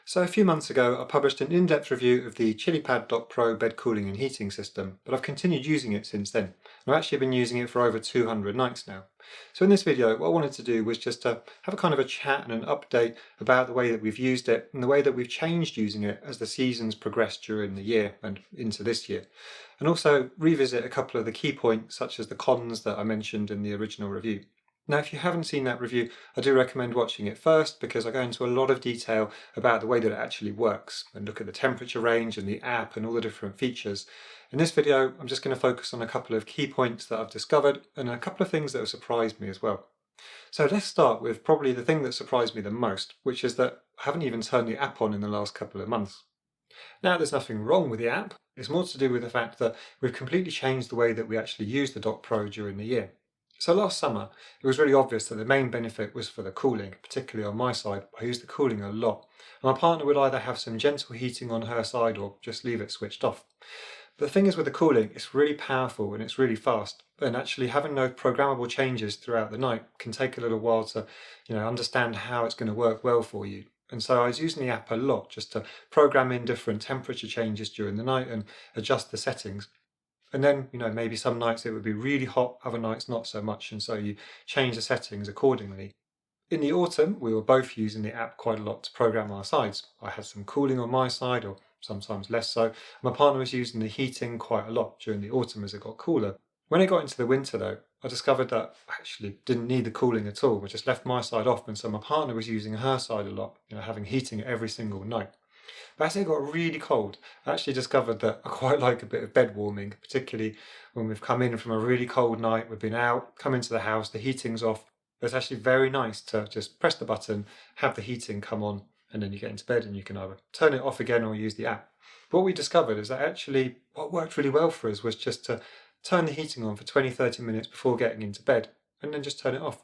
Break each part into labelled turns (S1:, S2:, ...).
S1: So a few months ago I published an in-depth review of the Chilipad Dock Pro bed cooling and heating system, but I've continued using it since then. I've actually been using it for over 200 nights now. So in this video what I wanted to do was just to have a kind of a chat and an update about the way that we've used it and the way that we've changed using it as the seasons progressed during the year and into this year. And also revisit a couple of the key points such as the cons that I mentioned in the original review. Now, if you haven't seen that review, I do recommend watching it first because I go into a lot of detail about the way that it actually works and look at the temperature range and the app and all the different features. In this video, I'm just going to focus on a couple of key points that I've discovered and a couple of things that have surprised me as well. So let's start with probably the thing that surprised me the most, which is that I haven't even turned the app on in the last couple of months. Now, there's nothing wrong with the app. It's more to do with the fact that we've completely changed the way that we actually use the Dock Pro during the year. So last summer, it was really obvious that the main benefit was for the cooling, particularly on my side. I used the cooling a lot. And my partner would either have some gentle heating on her side or just leave it switched off. But the thing is with the cooling, it's really powerful and it's really fast. And actually having those programmable changes throughout the night can take a little while to, understand how it's going to work well for you. And so I was using the app a lot just to program in different temperature changes during the night and adjust the settings. And then, maybe some nights it would be really hot, other nights not so much, and so you change the settings accordingly. In the autumn, we were both using the app quite a lot to program our sides. I had some cooling on my side, or sometimes less so. My partner was using the heating quite a lot during the autumn as it got cooler. When it got into the winter though, I discovered that I actually didn't need the cooling at all. I just left my side off, and so my partner was using her side a lot, having heating every single night. But as it got really cold, I actually discovered that I quite like a bit of bed warming, particularly when we've come in from a really cold night, we've been out, come into the house, the heating's off. It's actually very nice to just press the button, have the heating come on, and then you get into bed and you can either turn it off again or use the app. But what we discovered is that actually what worked really well for us was just to turn the heating on for 20-30 minutes before getting into bed and then just turn it off.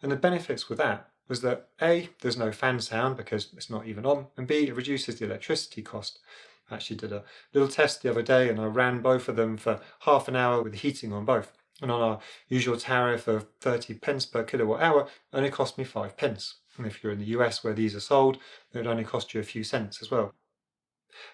S1: And the benefits with that was that A, there's no fan sound because it's not even on, and B, it reduces the electricity cost. I actually did a little test the other day and I ran both of them for half an hour with the heating on both. And on our usual tariff of 30 pence per kilowatt hour, it only cost me 5 pence. And if you're in the US where these are sold, it would only cost you a few cents as well.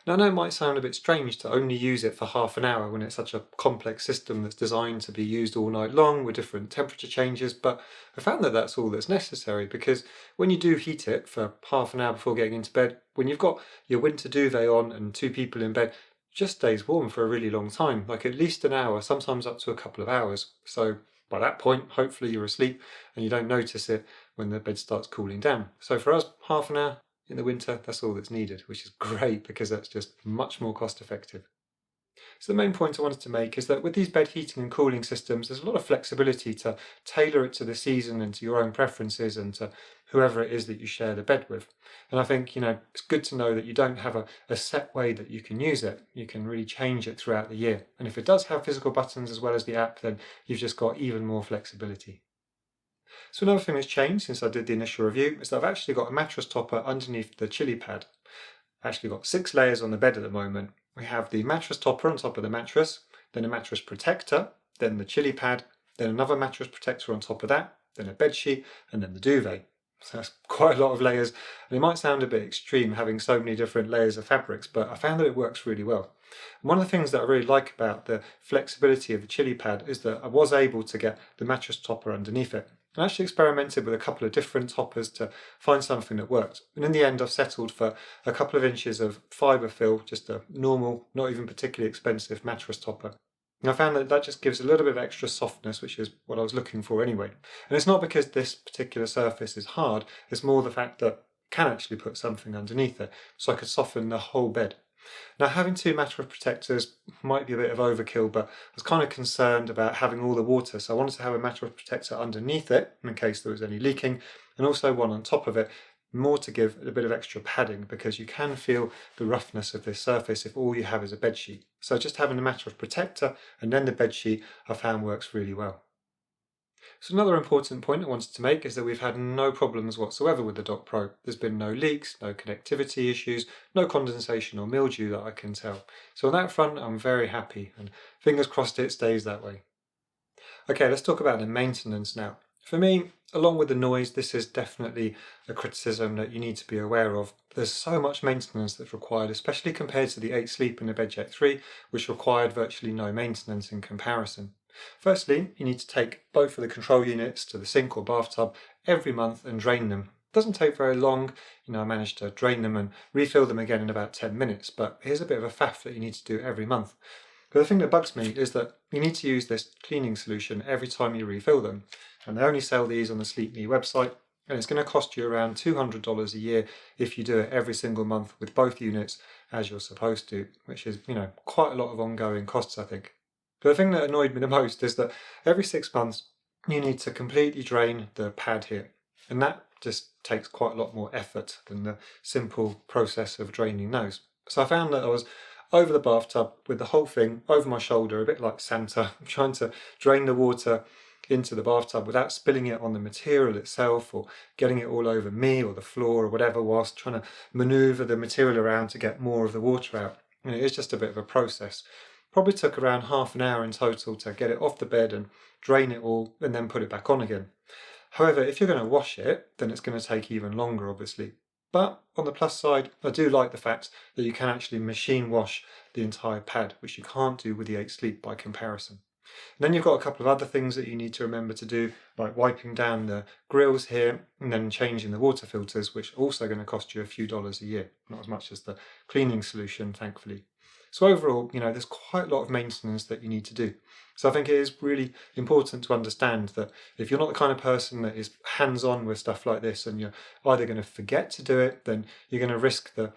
S1: Now, I know it might sound a bit strange to only use it for half an hour when it's such a complex system that's designed to be used all night long with different temperature changes, but I found that that's all that's necessary because when you do heat it for half an hour before getting into bed, when you've got your winter duvet on and two people in bed, it just stays warm for a really long time, like at least an hour, sometimes up to a couple of hours. So by that point, hopefully you're asleep and you don't notice it when the bed starts cooling down. So for us, half an hour, in the winter, that's all that's needed, which is great because that's just much more cost effective. So the main point I wanted to make is that with these bed heating and cooling systems, there's a lot of flexibility to tailor it to the season and to your own preferences and to whoever it is that you share the bed with. And I think, it's good to know that you don't have a set way that you can use it. You can really change it throughout the year. And if it does have physical buttons as well as the app, then you've just got even more flexibility. So another thing that's changed since I did the initial review is that I've actually got a mattress topper underneath the Chilipad. I've actually got 6 layers on the bed at the moment. We have the mattress topper on top of the mattress, then a mattress protector, then the Chilipad, then another mattress protector on top of that, then a bed sheet, and then the duvet. So that's quite a lot of layers, and it might sound a bit extreme having so many different layers of fabrics, but I found that it works really well. And one of the things that I really like about the flexibility of the Chilipad is that I was able to get the mattress topper underneath it. I actually experimented with a couple of different toppers to find something that worked. And in the end, I've settled for a couple of inches of fibre fill, just a normal, not even particularly expensive mattress topper. And I found that just gives a little bit of extra softness, which is what I was looking for anyway. And it's not because this particular surface is hard, it's more the fact that I can actually put something underneath it, so I could soften the whole bed. Now, having 2 mattress protectors might be a bit of overkill, but I was kind of concerned about having all the water, so I wanted to have a mattress protector underneath it in case there was any leaking, and also one on top of it, more to give a bit of extra padding because you can feel the roughness of this surface if all you have is a bedsheet. So just having the mattress protector and then the bedsheet I found works really well. So another important point I wanted to make is that we've had no problems whatsoever with the Dock Pro. There's been no leaks, no connectivity issues, no condensation or mildew that I can tell. So on that front, I'm very happy and fingers crossed it stays that way. Okay, let's talk about the maintenance now. For me, Along with the noise, this is definitely a criticism that you need to be aware of. There's so much maintenance that's required, especially compared to the 8 Sleep and the BedJet 3, which required virtually no maintenance in comparison. Firstly, you need to take both of the control units to the sink or bathtub every month and drain them. It doesn't take very long. I managed to drain them and refill them again in about 10 minutes, but here's a bit of a faff that you need to do every month. But the thing that bugs me is that you need to use this cleaning solution every time you refill them. And they only sell these on the SleepMe website, and it's going to cost you around $200 a year if you do it every single month with both units as you're supposed to, which is, quite a lot of ongoing costs, I think. But the thing that annoyed me the most is that every 6 months you need to completely drain the pad here, and that just takes quite a lot more effort than the simple process of draining those. So I found that I was over the bathtub with the whole thing over my shoulder, a bit like Santa, trying to drain the water into the bathtub without spilling it on the material itself or getting it all over me or the floor or whatever, whilst trying to maneuver the material around to get more of the water out. And it is just a bit of a process. Probably took around half an hour in total to get it off the bed and drain it all and then put it back on again. However, if you're going to wash it, then it's going to take even longer, obviously. But on the plus side, I do like the fact that you can actually machine wash the entire pad, which you can't do with the 8 Sleep by comparison. And then you've got a couple of other things that you need to remember to do, like wiping down the grills here and then changing the water filters, which are also going to cost you a few dollars a year, not as much as the cleaning solution, thankfully. So overall, there's quite a lot of maintenance that you need to do. So I think it is really important to understand that if you're not the kind of person that is hands-on with stuff like this and you're either going to forget to do it, then you're going to risk the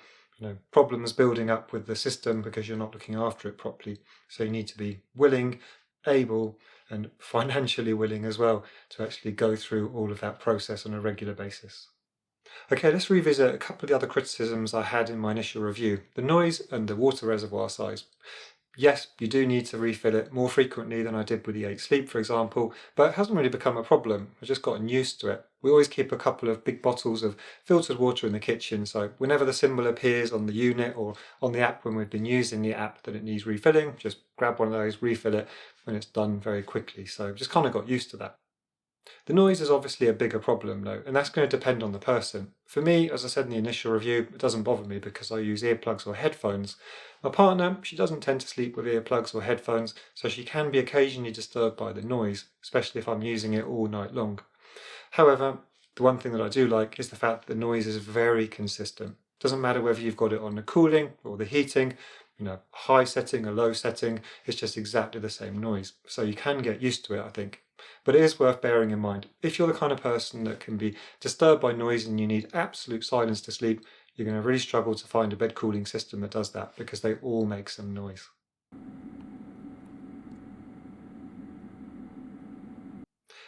S1: problems building up with the system because you're not looking after it properly. So you need to be willing, able and financially willing as well to actually go through all of that process on a regular basis. Okay, let's revisit a couple of the other criticisms I had in my initial review, the noise and the water reservoir size. Yes, you do need to refill it more frequently than I did with the 8 Sleep, for example, but it hasn't really become a problem. I've just gotten used to it. We always keep a couple of big bottles of filtered water in the kitchen, so whenever the symbol appears on the unit or on the app when we've been using the app that it needs refilling, just grab one of those, refill it, and it's done very quickly. So I've just kind of got used to that. The noise is obviously a bigger problem though, and that's going to depend on the person. For me, as I said in the initial review, it doesn't bother me because I use earplugs or headphones. My partner, she doesn't tend to sleep with earplugs or headphones, so she can be occasionally disturbed by the noise, especially if I'm using it all night long. However, the one thing that I do like is the fact that the noise is very consistent. It doesn't matter whether you've got it on the cooling or the heating, high setting or low setting, it's just exactly the same noise. So you can get used to it, I think. But it is worth bearing in mind. If you're the kind of person that can be disturbed by noise and you need absolute silence to sleep, you're going to really struggle to find a bed cooling system that does that because they all make some noise.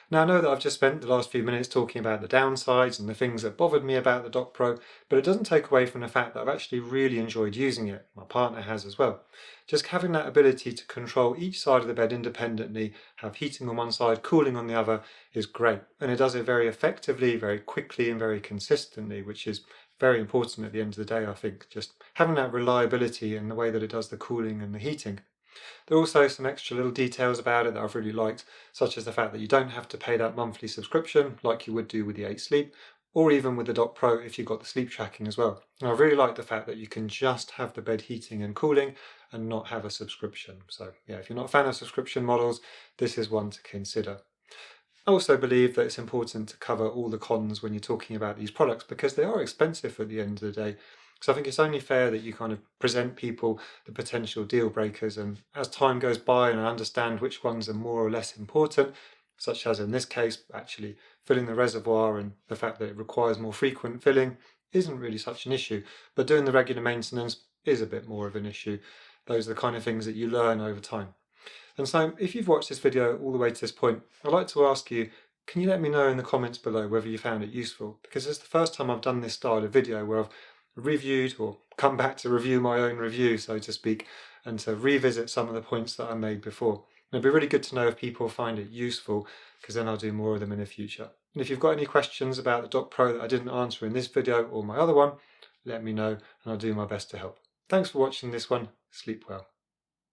S1: Now I know that I've just spent the last few minutes talking about the downsides and the things that bothered me about the Dock Pro, but it doesn't take away from the fact that I've actually really enjoyed using it. My partner has as well. Just having that ability to control each side of the bed independently, have heating on one side, cooling on the other, is great. And it does it very effectively, very quickly and very consistently, which is very important at the end of the day, I think. Just having that reliability in the way that it does the cooling and the heating. There are also some extra little details about it that I've really liked, such as the fact that you don't have to pay that monthly subscription like you would do with the 8 Sleep, or even with the Dock Pro if you've got the sleep tracking as well. And I really like the fact that you can just have the bed heating and cooling and not have a subscription. So yeah, if you're not a fan of subscription models, this is one to consider. I also believe that it's important to cover all the cons when you're talking about these products because they are expensive at the end of the day. So I think it's only fair that you kind of present people the potential deal breakers, and as time goes by and I understand which ones are more or less important, such as in this case actually filling the reservoir and the fact that it requires more frequent filling isn't really such an issue, but doing the regular maintenance is a bit more of an issue. Those are the kind of things that you learn over time. And so if you've watched this video all the way to this point, I'd like to ask you, can you let me know in the comments below whether you found it useful? Because it's the first time I've done this style of video where I've reviewed or come back to review my own review, so to speak, and to revisit some of the points that I made before. And it'd be really good to know if people find it useful, because then I'll do more of them in the future. And if you've got any questions about the Dock Pro that I didn't answer in this video or my other one, let me know and I'll do my best to help. Thanks for watching this one. Sleep well.